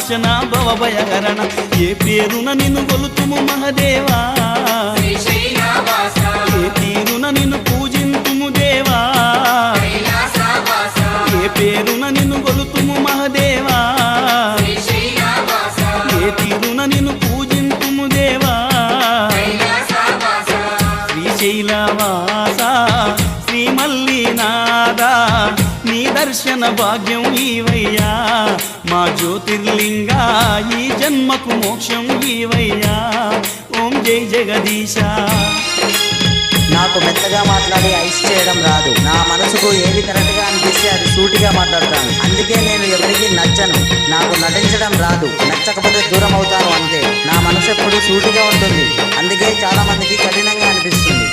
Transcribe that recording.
నాశన భవభయహరణ ఏ పేరున నిన్ను కొలుతుము మహదేవా ఏ తీరున నిన్ను పూజింతుము దేవా ఏ పేరున నిన్ను కొలుతుము మహదేవా ఏ తీరున నిన్ను పూజింతుము దేవా శ్రీశైలవాస శ్రీ మల్లినాథ నీ దర్శన భాగ్యం ఈవయ్యా మా జ్యోతిర్లింగా ఈ జన్మకు మోక్షం ఈవయ్యా ఓం జై జగదీశ. నాకు మెత్తగా మాట్లాడి ఐస్ చేయడం రాదు. నా మనసుకు ఏది కరెక్ట్గా అనిపిస్తే అది సూటిగా మాట్లాడతాను. అందుకే నేను ఎవరికి నచ్చను. నాకు నటించడం రాదు. నచ్చకపోతే దూరం అవుతాను అంతే. నా మనసు ఎప్పుడు సూటిగా ఉంటుంది. అందుకే చాలా మందికి కఠినంగా అనిపిస్తుంది.